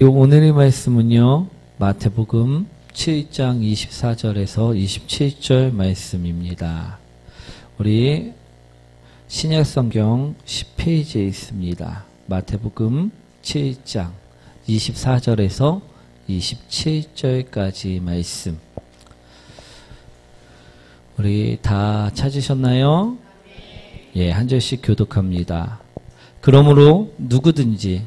오늘의 말씀은요, 마태복음 7장 24절에서 27절 말씀입니다. 우리 신약성경 10페이지에 있습니다. 마태복음 7장 24절에서 27절까지 말씀. 우리 다 찾으셨나요? 예, 한 절씩 교독합니다. 그러므로 누구든지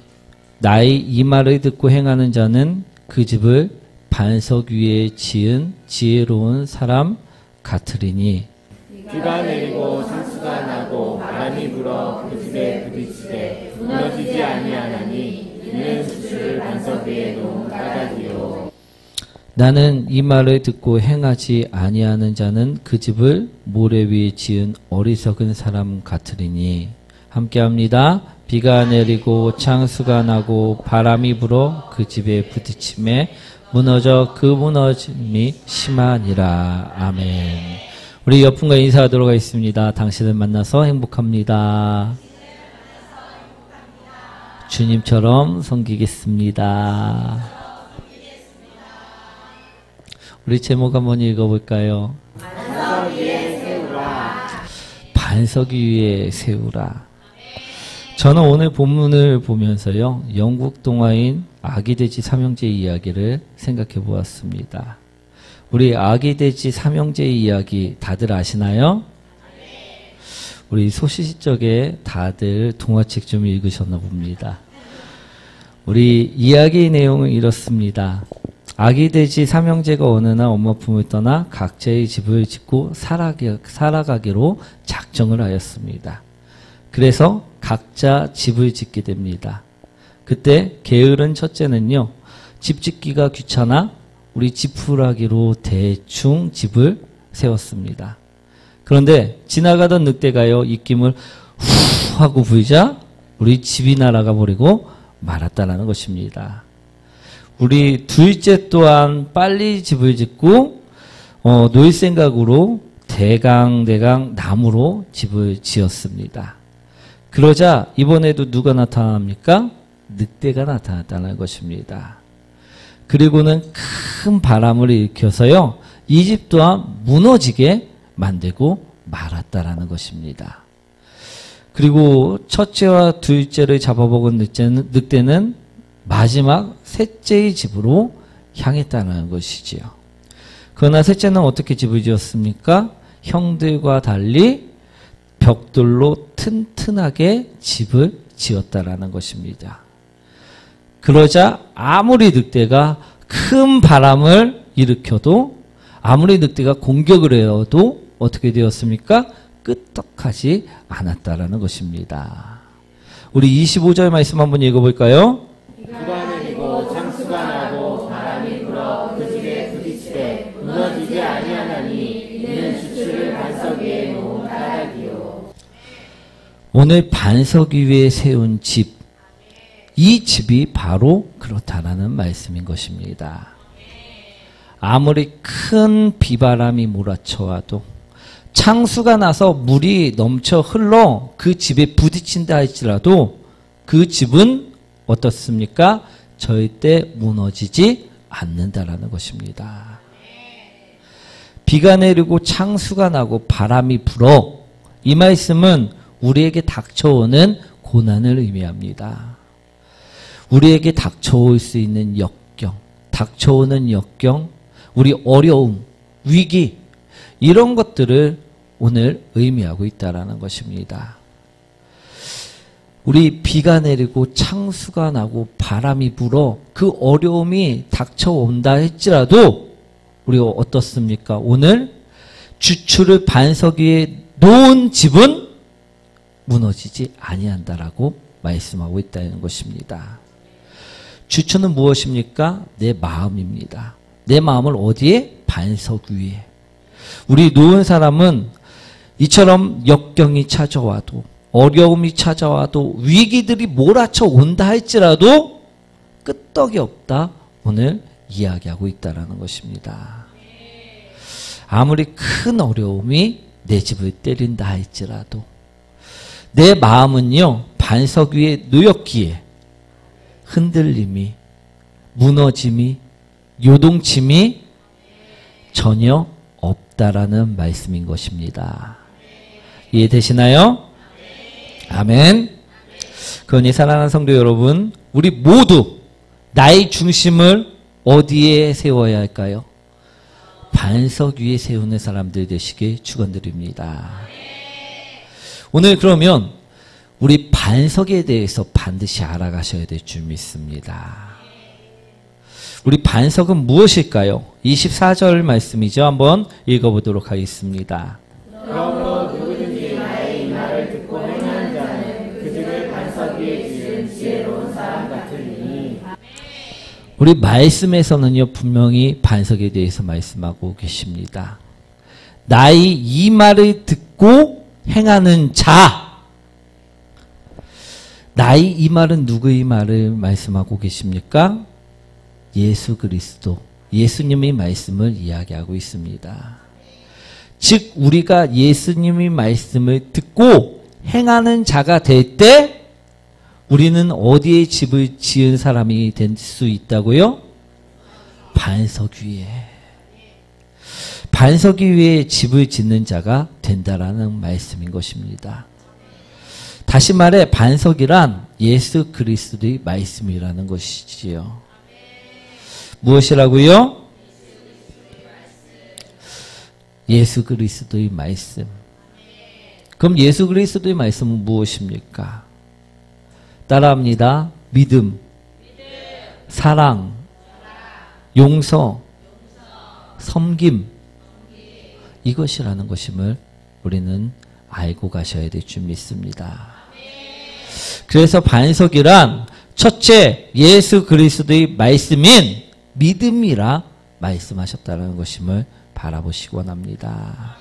나의 이 말을 듣고 행하는 자는 그 집을 반석 위에 지은 지혜로운 사람 같으리니 비가 내리고 산수가 나고 바람이 불어 그 집에 부딪히되 무너지지 아니하나니 이는 수치를 반석 위에 놓은 까닭이요. 나는 이 말을 듣고 행하지 아니하는 자는 그 집을 모래 위에 지은 어리석은 사람 같으리니. 함께합니다. 비가 내리고 창수가 나고 바람이 불어 그 집에 부딪힘에 무너져 그 무너짐이 심하니라. 아멘. 우리 옆분과 인사하도록 하겠습니다. 당신을 만나서 행복합니다. 주님처럼 섬기겠습니다. 우리 제목 한번 읽어볼까요? 반석 위에 세우라. 반석 위에 세우라. 저는 오늘 본문을 보면서요, 영국 동화인 아기돼지 삼형제 이야기를 생각해 보았습니다. 우리 아기돼지 삼형제 이야기 다들 아시나요? 우리 소시적에 다들 동화책 좀 읽으셨나 봅니다. 우리 이야기 내용은 이렇습니다. 아기돼지 삼형제가 어느 날 엄마 품을 떠나 각자의 집을 짓고 살아가기로 작정을 하였습니다. 그래서 각자 집을 짓게 됩니다. 그때 게으른 첫째는요, 집 짓기가 귀찮아 우리 지푸라기로 대충 집을 세웠습니다. 그런데 지나가던 늑대가요, 입김을 후 하고 불자 우리 집이 날아가 버리고 말았다라는 것입니다. 우리 둘째 또한 빨리 집을 짓고 놀 생각으로 대강 나무로 집을 지었습니다. 그러자 이번에도 누가 나타납니까? 늑대가 나타났다는 것입니다. 그리고는 큰 바람을 일으켜서요, 이 집 또한 무너지게 만들고 말았다라는 것입니다. 그리고 첫째와 둘째를 잡아먹은 늑대는 마지막 셋째의 집으로 향했다는 것이지요. 그러나 셋째는 어떻게 집을 지었습니까? 형들과 달리 벽돌로 튼튼하게 집을 지었다라는 것입니다. 그러자 아무리 늑대가 큰 바람을 일으켜도, 아무리 늑대가 공격을 해도 어떻게 되었습니까? 끄떡하지 않았다라는 것입니다. 우리 25절 말씀 한번 읽어볼까요? 비가 내리고 창수가 나고 바람이 불어 그 집에 부딪히되 무너지지 아니하나니 이는 수치를 반석 위에 놓은 까닭이요. 오늘 반석 위에 세운 집, 이 집이 바로 그렇다라는 말씀인 것입니다. 아무리 큰 비바람이 몰아쳐와도, 창수가 나서 물이 넘쳐 흘러 그 집에 부딪힌다 할지라도 그 집은 어떻습니까? 절대 무너지지 않는다라는 것입니다. 비가 내리고 창수가 나고 바람이 불어, 이 말씀은 우리에게 닥쳐오는 고난을 의미합니다. 우리에게 닥쳐올 수 있는 닥쳐오는 역경, 우리 어려움, 위기, 이런 것들을 오늘 의미하고 있다라는 것입니다. 우리 비가 내리고 창수가 나고 바람이 불어 그 어려움이 닥쳐온다 할지라도 우리가 어떻습니까? 오늘 주추를 반석 위에 놓은 집은 무너지지 아니한다라고 말씀하고 있다는 것입니다. 주추는 무엇입니까? 내 마음입니다. 내 마음을 어디에? 반석 위에. 우리 놓은 사람은 이처럼 역경이 찾아와도, 어려움이 찾아와도, 위기들이 몰아쳐 온다 할지라도 끄떡이 없다, 오늘 이야기하고 있다는 것입니다. 아무리 큰 어려움이 내 집을 때린다 할지라도 내 마음은요, 반석 위에 놓였기에 흔들림이 무너짐이, 요동침이 전혀 없다라는 말씀인 것입니다. 이해되시나요? 아멘. 그러니 사랑하는 성도 여러분, 우리 모두 나의 중심을 어디에 세워야 할까요? 반석 위에 세우는 사람들 되시길 축원드립니다. 오늘 그러면 우리 반석에 대해서 반드시 알아가셔야 될 줄 믿습니다. 우리 반석은 무엇일까요? 24절 말씀이죠. 한번 읽어보도록 하겠습니다. 그러므로 누구든지 나의 이 말을 듣고 행하는 자는 그 집을 반석 위에 지은 지혜로운 사람 같으니. 우리 말씀에서는요, 분명히 반석에 대해서 말씀하고 계십니다. 나의 이 말을 듣고 행하는 자. 나의 이 말은 누구의 말을 말씀하고 계십니까? 예수 그리스도, 예수님의 말씀을 이야기하고 있습니다. 즉 우리가 예수님의 말씀을 듣고 행하는 자가 될 때 우리는 어디에 집을 지은 사람이 될 수 있다고요? 반석 위에. 반석 위에 집을 짓는 자가 된다라는 말씀인 것입니다. 다시 말해 반석이란 예수 그리스도의 말씀이라는 것이지요. 무엇이라고요? 예수 그리스도의 말씀. 그럼 예수 그리스도의 말씀은 무엇입니까? 따라합니다. 믿음, 사랑, 용서, 섬김. 이것이라는 것임을 우리는 알고 가셔야 될 줄 믿습니다. 그래서 반석이란 첫째 예수 그리스도의 말씀인 믿음이라 말씀하셨다는 것임을 바라보시기 원합니다.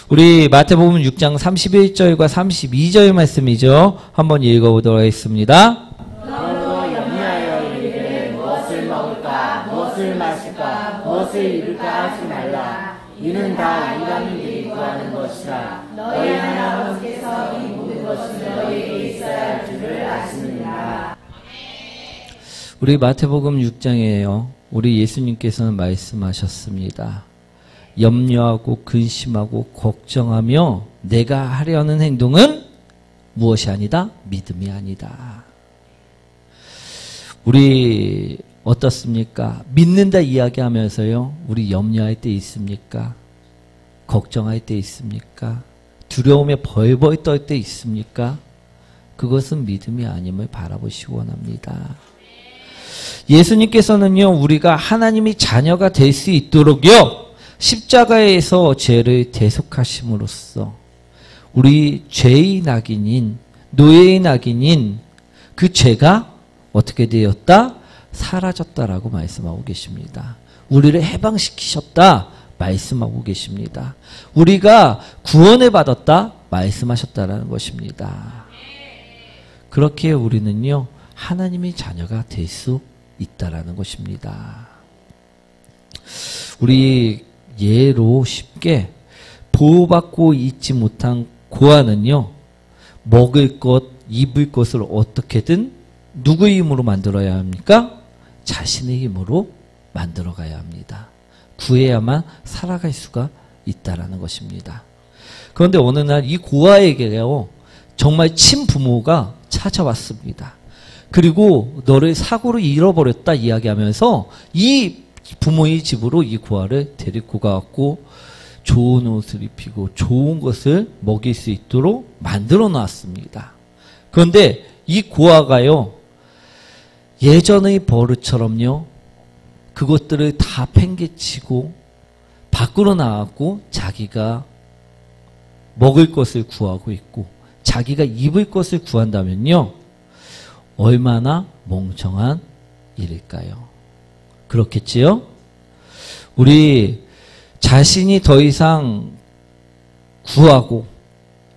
우리 마태복음 6장 31절과 32절 말씀이죠. 한번 읽어보도록 하겠습니다. 너로 염려하여 이르기를 무엇을 먹을까, 무엇을 마실까, 무엇을 입을까 하지 말라. 이는 다 이방인들이 구하는 것이라. 너희 하나님께서 이 모든 것이 너희에게 있어야 할 줄을 아시느니라. 우리 마태복음 6장에요. 우리 예수님께서는 말씀하셨습니다. 염려하고 근심하고 걱정하며 내가 하려는 행동은 무엇이 아니다? 믿음이 아니다. 우리 어떻습니까? 믿는다 이야기하면서요. 우리 염려할 때 있습니까? 걱정할 때 있습니까? 두려움에 벌벌 떨 때 있습니까? 그것은 믿음이 아님을 바라보시기 원합니다. 예수님께서는요, 우리가 하나님의 자녀가 될 수 있도록요, 십자가에서 죄를 대속하심으로써 우리 죄의 낙인인, 노예의 낙인인 그 죄가 어떻게 되었다? 사라졌다라고 말씀하고 계십니다. 우리를 해방시키셨다 말씀하고 계십니다. 우리가 구원을 받았다 말씀하셨다라는 것입니다. 그렇게 우리는요, 하나님의 자녀가 될 수 있다라는 것입니다. 우리 예로 쉽게 보호받고 있지 못한 고아는요, 먹을 것, 입을 것을 어떻게든 누구의 힘으로 만들어야 합니까? 자신의 힘으로 만들어 가야 합니다. 구해야만 살아갈 수가 있다라는 것입니다. 그런데 어느 날 이 고아에게요, 정말 친부모가 찾아왔습니다. 그리고 너를 사고로 잃어버렸다 이야기하면서 이 부모의 집으로 이 고아를 데리고 가고 좋은 옷을 입히고 좋은 것을 먹일 수 있도록 만들어 놨습니다. 그런데 이 고아가요, 예전의 버릇처럼요, 그것들을 다 팽개치고 밖으로 나왔고 자기가 먹을 것을 구하고 있고 자기가 입을 것을 구한다면요, 얼마나 멍청한 일일까요? 그렇겠지요? 우리 자신이 더 이상 구하고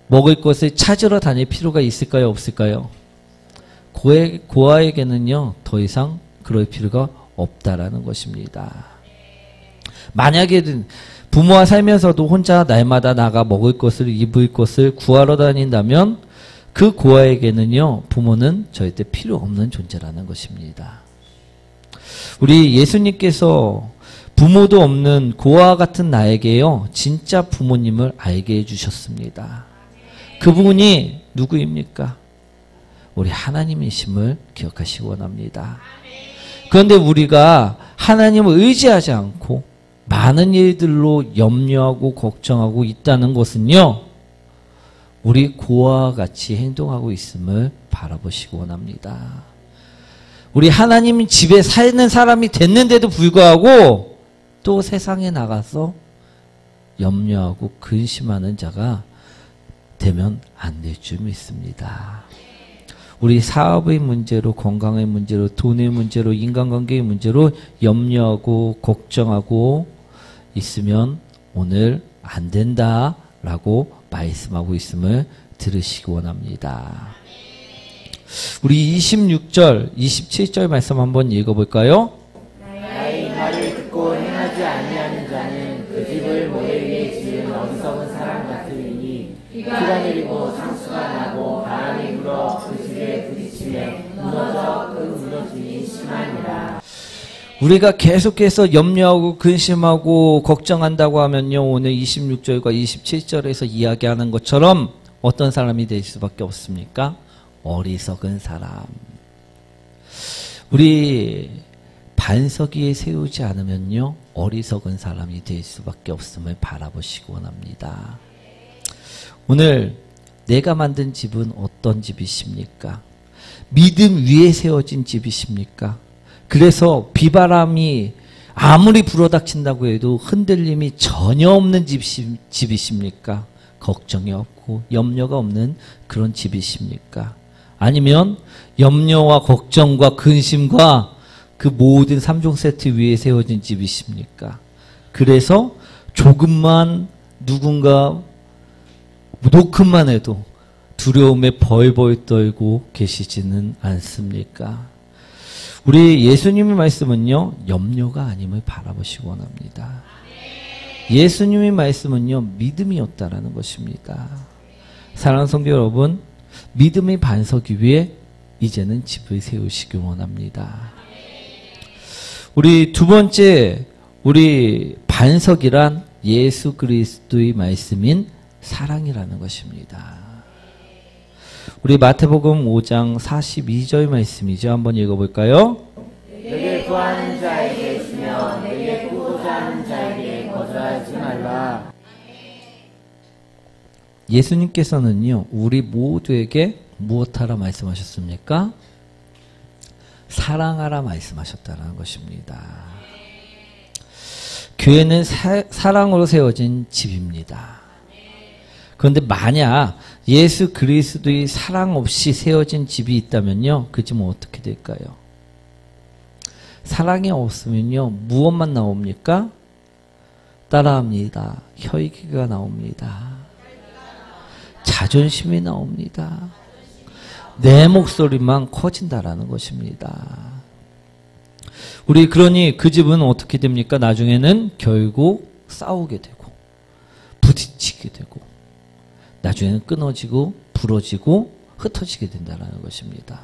먹을 것을 찾으러 다닐 필요가 있을까요? 없을까요? 고아에게는요, 더 이상 그럴 필요가 없다라는 것입니다. 만약에 부모와 살면서도 혼자 날마다 나가 먹을 것을, 입을 것을 구하러 다닌다면 그 고아에게는요, 부모는 절대 필요 없는 존재라는 것입니다. 우리 예수님께서 부모도 없는 고아와 같은 나에게요, 진짜 부모님을 알게 해주셨습니다. 그분이 누구입니까? 우리 하나님이심을 기억하시기 원합니다. 그런데 우리가 하나님을 의지하지 않고 많은 일들로 염려하고 걱정하고 있다는 것은요, 우리 고아와 같이 행동하고 있음을 바라보시기 원합니다. 우리 하나님 집에 사는 사람이 됐는데도 불구하고 또 세상에 나가서 염려하고 근심하는 자가 되면 안 될 줄 믿습니다. 우리 사업의 문제로, 건강의 문제로, 돈의 문제로, 인간관계의 문제로 염려하고 걱정하고 있으면 오늘 안 된다라고 말씀하고 있음을 들으시기 원합니다. 우리 26절, 27절 말씀 한번 읽어볼까요? 나의 말을 듣고 행하지 아니하는 자는 그 집을 모래 위에 지은 어리석은 사람 같으니 비가 내리고 상수가 나고 바람이 불어 그 집에 부딪히며 무너져 그 무너짐이 심하니라. 우리가 계속해서 염려하고 근심하고 걱정한다고 하면요, 오늘 26절과 27절에서 이야기하는 것처럼 어떤 사람이 될 수밖에 없습니까? 어리석은 사람. 우리 반석 위에 세우지 않으면요, 어리석은 사람이 될 수밖에 없음을 바라보시기 원합니다. 오늘 내가 만든 집은 어떤 집이십니까? 믿음 위에 세워진 집이십니까? 그래서 비바람이 아무리 불어닥친다고 해도 흔들림이 전혀 없는 집이십니까? 걱정이 없고 염려가 없는 그런 집이십니까? 아니면 염려와 걱정과 근심과 그 모든 3종 세트 위에 세워진 집이십니까? 그래서 조금만 누군가 노크만 해도 두려움에 벌벌 떨고 계시지는 않습니까? 우리 예수님의 말씀은요, 염려가 아님을 바라보시기 원합니다. 예수님의 말씀은요, 믿음이었다라는 것입니다. 사랑하는 성도 여러분, 믿음의 반석 위에 이제는 집을 세우시기 원합니다. 우리 두 번째, 우리 반석이란 예수 그리스도의 말씀인 사랑이라는 것입니다. 우리 마태복음 5장 42절 말씀이죠. 한번 읽어볼까요? 내게 구하는 자에게 있으며 내게 구하고자 하는 자에게 거절하지 말라. 예수님께서는요, 우리 모두에게 무엇하라 말씀하셨습니까? 사랑하라 말씀하셨다는 것입니다. 교회는 사랑으로 세워진 집입니다. 그런데 만약 예수 그리스도의 사랑 없이 세워진 집이 있다면요, 그 집은 어떻게 될까요? 사랑이 없으면요, 무엇만 나옵니까? 따라합니다. 혈기가 나옵니다. 자존심이 나옵니다. 내 목소리만 커진다라는 것입니다. 우리 그러니 그 집은 어떻게 됩니까? 나중에는 결국 싸우게 되고 부딪히게 되고 나중에는 끊어지고 부러지고 흩어지게 된다는 것입니다.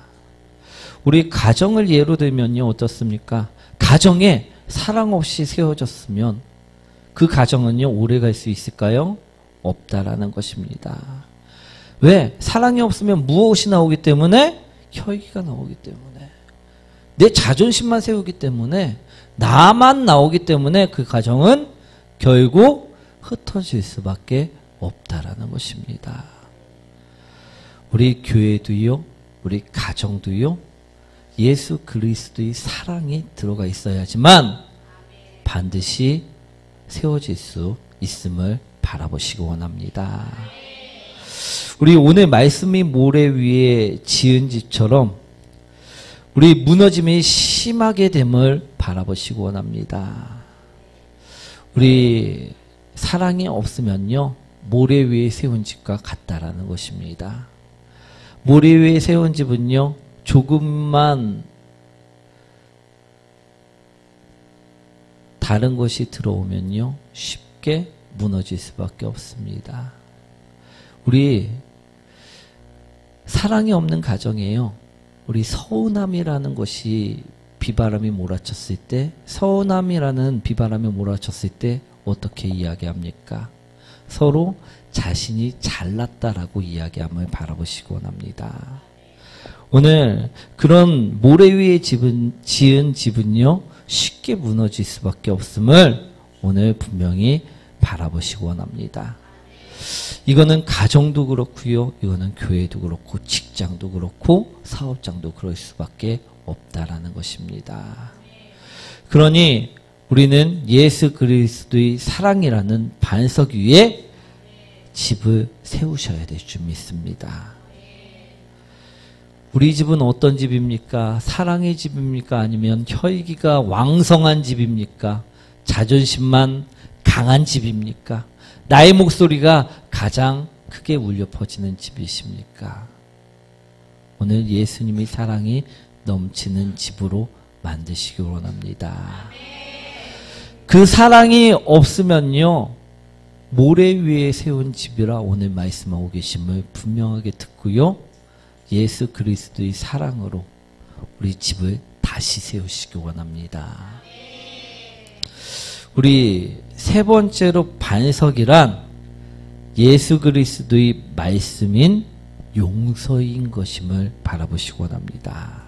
우리 가정을 예로 들면요, 어떻습니까? 가정에 사랑 없이 세워졌으면 그 가정은요, 오래 갈 수 있을까요? 없다라는 것입니다. 왜? 사랑이 없으면 무엇이 나오기 때문에? 혈기가 나오기 때문에. 내 자존심만 세우기 때문에, 나만 나오기 때문에 그 가정은 결국 흩어질 수밖에 없다라는 것입니다. 우리 교회도요, 우리 가정도요, 예수 그리스도의 사랑이 들어가 있어야지만 반드시 세워질 수 있음을 바라보시기 원합니다. 우리 오늘 말씀이 모래 위에 지은 집처럼 우리 무너짐이 심하게 됨을 바라보시기 원합니다. 우리 사랑이 없으면요, 모래 위에 세운 집과 같다라는 것입니다. 모래 위에 세운 집은요, 조금만 다른 것이 들어오면요, 쉽게 무너질 수밖에 없습니다. 우리 사랑이 없는 가정이에요. 우리 서운함이라는 것이 비바람이 몰아쳤을 때, 서운함이라는 비바람이 몰아쳤을 때 어떻게 이야기합니까? 서로 자신이 잘났다라고 이야기함을 바라보시기 원합니다. 오늘 그런 모래 위에 지은 집은요, 쉽게 무너질 수밖에 없음을 오늘 분명히 바라보시기 원합니다. 이거는 가정도 그렇고요, 이거는 교회도 그렇고, 직장도 그렇고, 사업장도 그럴 수밖에 없다라는 것입니다. 그러니 우리는 예수 그리스도의 사랑이라는 반석 위에 집을 세우셔야 될 줄 믿습니다. 우리 집은 어떤 집입니까? 사랑의 집입니까? 아니면 혈기가 왕성한 집입니까? 자존심만 강한 집입니까? 나의 목소리가 가장 크게 울려 퍼지는 집이십니까? 오늘 예수님의 사랑이 넘치는 집으로 만드시기 원합니다. 그 사랑이 없으면요, 모래 위에 세운 집이라 오늘 말씀하고 계심을 분명하게 듣고요, 예수 그리스도의 사랑으로 우리 집을 다시 세우시기 원합니다. 우리 세 번째로 반석이란 예수 그리스도의 말씀인 용서인 것임을 바라보시기 원합니다.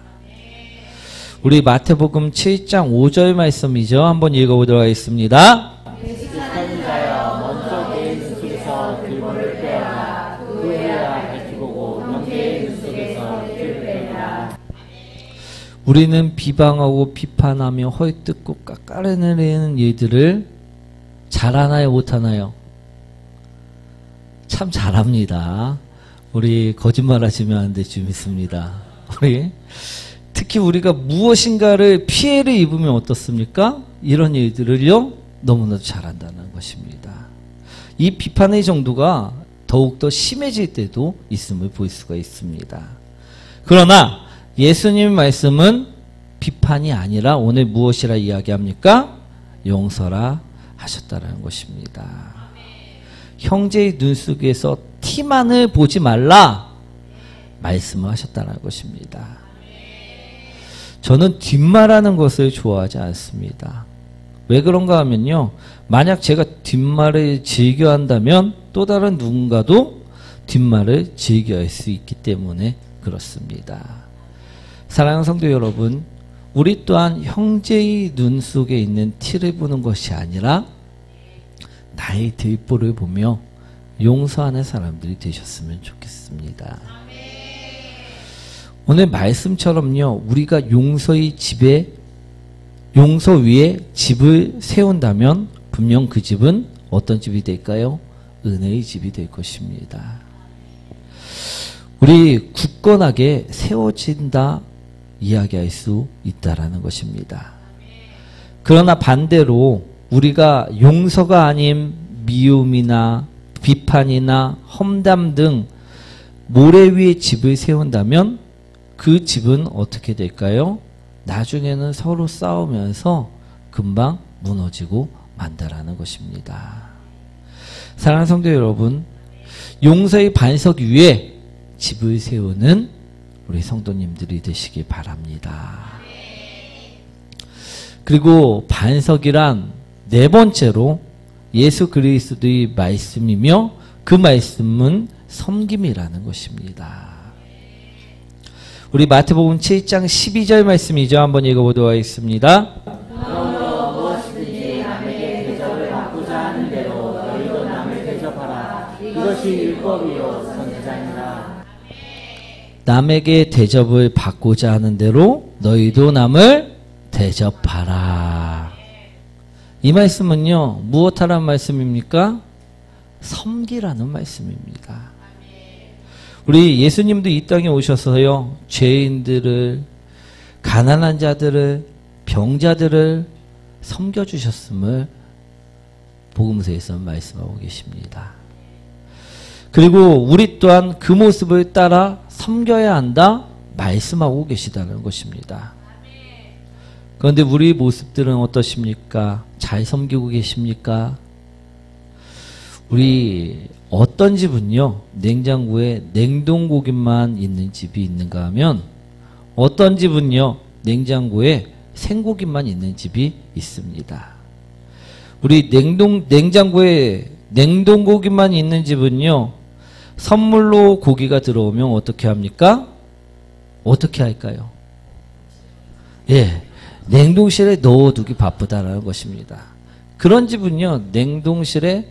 우리 마태복음 7장 5절 말씀이죠. 한번 읽어보도록 하겠습니다. 지식하는 자여 먼저 내 눈 속에서 들보를 빼라. 후에야 밝히 보고 영계의 눈 속에서 빛을 빼라. 우리는 비방하고 비판하며 헐뜯고 깎아내리는 일들을 잘하나요, 못하나요? 참 잘합니다. 우리 거짓말하시면 안 될 줄 믿습니다. 특히 우리가 무엇인가를 피해를 입으면 어떻습니까? 이런 일들을요, 너무나도 잘한다는 것입니다. 이 비판의 정도가 더욱더 심해질 때도 있음을 볼 수가 있습니다. 그러나 예수님 말씀은 비판이 아니라 오늘 무엇이라 이야기합니까? 용서라 하셨다는 것입니다. 형제의 눈 속에서 티만을 보지 말라 말씀을 하셨다는 것입니다. 저는 뒷말하는 것을 좋아하지 않습니다. 왜 그런가 하면요, 만약 제가 뒷말을 즐겨한다면 또 다른 누군가도 뒷말을 즐겨할 수 있기 때문에 그렇습니다. 사랑하는 성도 여러분, 우리 또한 형제의 눈 속에 있는 티를 보는 것이 아니라 나의 뒷볼을 보며 용서하는 사람들이 되셨으면 좋겠습니다. 오늘 말씀처럼요, 우리가 용서 위에 집을 세운다면 분명 그 집은 어떤 집이 될까요? 은혜의 집이 될 것입니다. 우리 굳건하게 세워진다 이야기할 수 있다라는 것입니다. 그러나 반대로 우리가 용서가 아닌 미움이나 비판이나 험담 등 모래 위에 집을 세운다면 그 집은 어떻게 될까요? 나중에는 서로 싸우면서 금방 무너지고 만다라는 것입니다. 사랑하는 성도 여러분, 용서의 반석 위에 집을 세우는 우리 성도님들이 되시기 바랍니다. 그리고 반석이란 네 번째로 예수 그리스도의 말씀이며 그 말씀은 섬김이라는 것입니다. 우리 마태복음 7장 12절 말씀이죠. 한번 읽어보도록 하겠습니다. 그러므로 무엇이든지 남에게 대접을 받고자 하는 대로 너희도 남을 대접하라. 이것이 율법이요 선지자니라. 남에게 대접을 받고자 하는 대로 너희도 남을 대접하라. 이 말씀은요, 무엇하라는 말씀입니까? 섬기라는 말씀입니다. 우리 예수님도 이 땅에 오셔서요, 죄인들을, 가난한 자들을, 병자들을 섬겨주셨음을 복음서에서 말씀하고 계십니다. 그리고 우리 또한 그 모습을 따라 섬겨야 한다 말씀하고 계시다는 것입니다. 그런데 우리 모습들은 어떠십니까? 잘 섬기고 계십니까? 우리 어떤 집은요, 냉장고에 냉동고기만 있는 집이 있는가 하면 어떤 집은요, 냉장고에 생고기만 있는 집이 있습니다. 우리 냉장고에 냉동고기만 있는 집은요, 선물로 고기가 들어오면 어떻게 합니까? 어떻게 할까요? 예, 냉동실에 넣어두기 바쁘다라는 것입니다. 그런 집은요, 냉동실에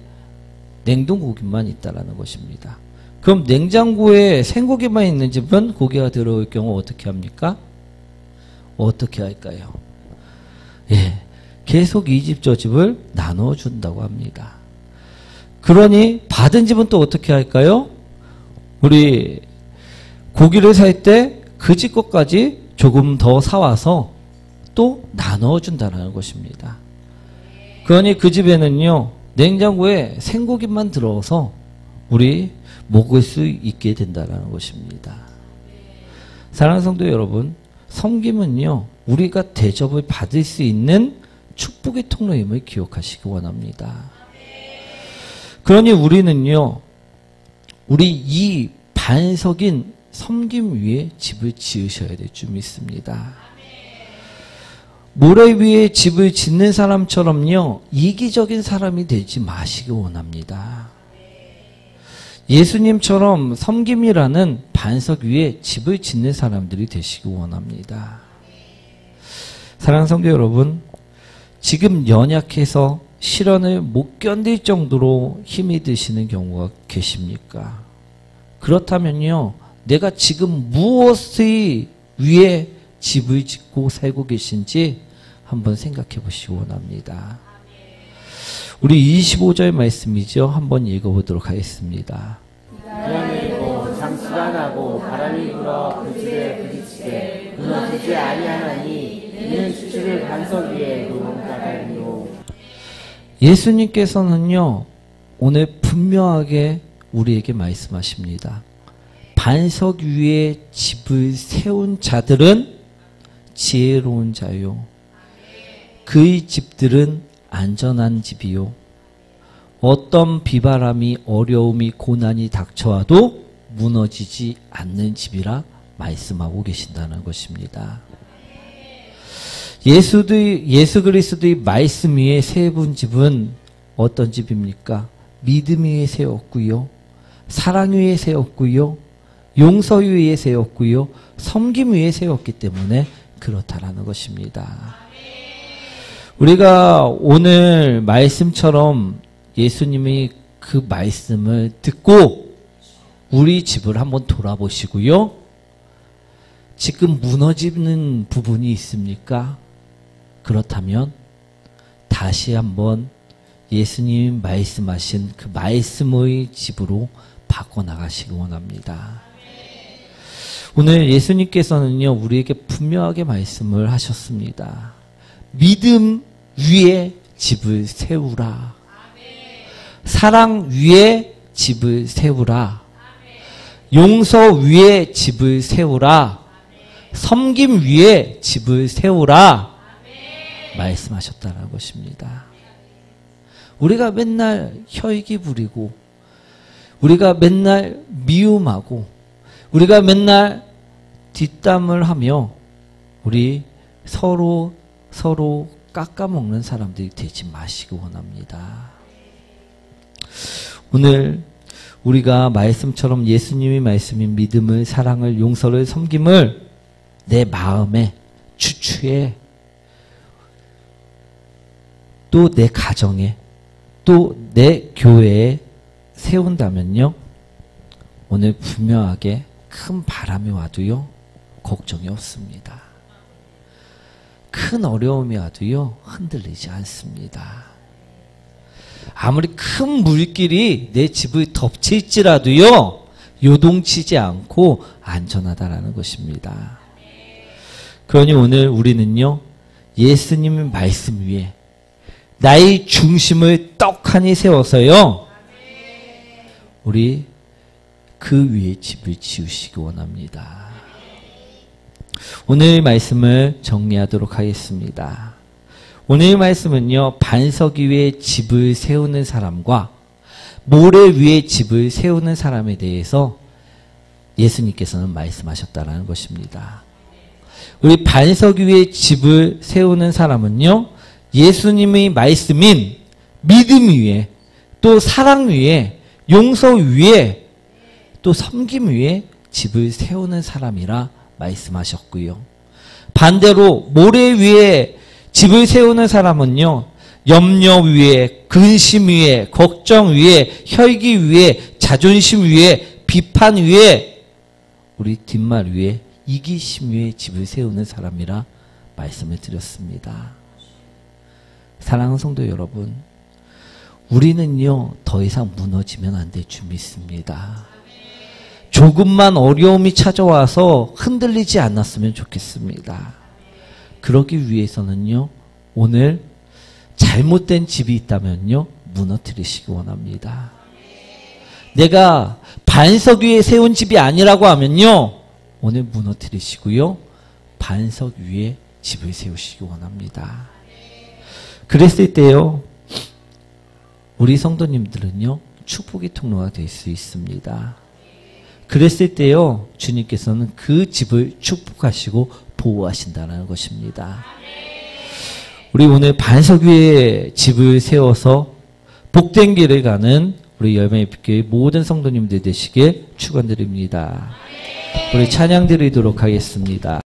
냉동고기만 있다라는 것입니다. 그럼 냉장고에 생고기만 있는 집은 고기가 들어올 경우 어떻게 합니까? 어떻게 할까요? 예, 계속 이 집 저 집을 나눠준다고 합니다. 그러니 받은 집은 또 어떻게 할까요? 우리 고기를 살 때 그 집 것까지 조금 더 사와서 또 나눠준다는 것입니다. 그러니 그 집에는요, 냉장고에 생고기만 들어서 우리 먹을 수 있게 된다는 것입니다. 사랑하는 성도 여러분, 섬김은요, 우리가 대접을 받을 수 있는 축복의 통로임을 기억하시기 원합니다. 그러니 우리는요, 우리 이 반석인 섬김 위에 집을 지으셔야 될 줄 믿습니다. 모래 위에 집을 짓는 사람처럼요, 이기적인 사람이 되지 마시기 원합니다. 예수님처럼 섬김이라는 반석 위에 집을 짓는 사람들이 되시기 원합니다. 사랑하는 성도 여러분, 지금 연약해서 실현을 못 견딜 정도로 힘이 드시는 경우가 계십니까? 그렇다면요, 내가 지금 무엇의 위에 집을 짓고 살고 계신지 한번 생각해 보시기 원합니다. 우리 25절 말씀이죠. 한번 읽어보도록 하겠습니다. 비가 내리고 장수가 나고 바람이 불어 그 집에 부딪히되 무너지지 아니하나니 이는 주를 반석 위에 놓은 까닭이요. 예수님께서는요, 오늘 분명하게 우리에게 말씀하십니다. 반석 위에 집을 세운 자들은 지혜로운 자요, 그의 집들은 안전한 집이요, 어떤 비바람이 어려움이 고난이 닥쳐와도 무너지지 않는 집이라 말씀하고 계신다는 것입니다. 예수 그리스도의 말씀 위에 세운 집은 어떤 집입니까? 믿음 위에 세웠고요, 사랑 위에 세웠고요, 용서 위에 세웠고요, 섬김 위에 세웠기 때문에 그렇다라는 것입니다. 우리가 오늘 말씀처럼 예수님이 그 말씀을 듣고 우리 집을 한번 돌아보시고요, 지금 무너지는 부분이 있습니까? 그렇다면 다시 한번 예수님 말씀하신 그 말씀의 집으로 바꿔나가시기 원합니다. 오늘 예수님께서는요, 우리에게 분명하게 말씀을 하셨습니다. 믿음 위에 집을 세우라. 사랑 위에 집을 세우라. 용서 위에 집을 세우라. 섬김 위에 집을 세우라. 말씀하셨다는 것입니다. 우리가 맨날 혈기 부리고, 우리가 맨날 미움하고, 우리가 맨날 뒷담을 하며 우리 서로 깎아먹는 사람들이 되지 마시기 원합니다. 오늘 우리가 말씀처럼 예수님의 말씀인 믿음을, 사랑을, 용서를, 섬김을 내 마음에, 추추에, 또 내 가정에, 또 내 교회에 세운다면요, 오늘 분명하게 큰 바람이 와도요, 걱정이 없습니다. 큰 어려움이 와도요, 흔들리지 않습니다. 아무리 큰 물길이 내 집을 덮칠지라도요, 요동치지 않고 안전하다라는 것입니다. 그러니 오늘 우리는요, 예수님의 말씀 위에 나의 중심을 떡하니 세워서요, 우리 그 위에 집을 지으시기 원합니다. 오늘 말씀을 정리하도록 하겠습니다. 오늘 말씀은요, 반석 위에 집을 세우는 사람과 모래 위에 집을 세우는 사람에 대해서 예수님께서는 말씀하셨다는 것입니다. 우리 반석 위에 집을 세우는 사람은요, 예수님의 말씀인 믿음 위에, 또 사랑 위에, 용서 위에, 또 섬김 위에 집을 세우는 사람이라 말씀하셨고요. 반대로 모래 위에 집을 세우는 사람은요, 염려 위에, 근심 위에, 걱정 위에, 혈기 위에, 자존심 위에, 비판 위에, 우리 뒷말 위에, 이기심 위에 집을 세우는 사람이라 말씀을 드렸습니다. 사랑하는 성도 여러분, 우리는요, 더 이상 무너지면 안 될 줄 믿습니다. 조금만 어려움이 찾아와서 흔들리지 않았으면 좋겠습니다. 그러기 위해서는요, 오늘 잘못된 집이 있다면요, 무너뜨리시기 원합니다. 내가 반석 위에 세운 집이 아니라고 하면요, 오늘 무너뜨리시고요, 반석 위에 집을 세우시기 원합니다. 그랬을 때요, 우리 성도님들은요, 축복의 통로가 될 수 있습니다. 그랬을 때요, 주님께서는 그 집을 축복하시고 보호하신다는 것입니다. 우리 오늘 반석 위에 집을 세워서 복된 길을 가는 우리 열매의 빛교회 모든 성도님들 되시길 축원드립니다. 우리 찬양 드리도록 하겠습니다.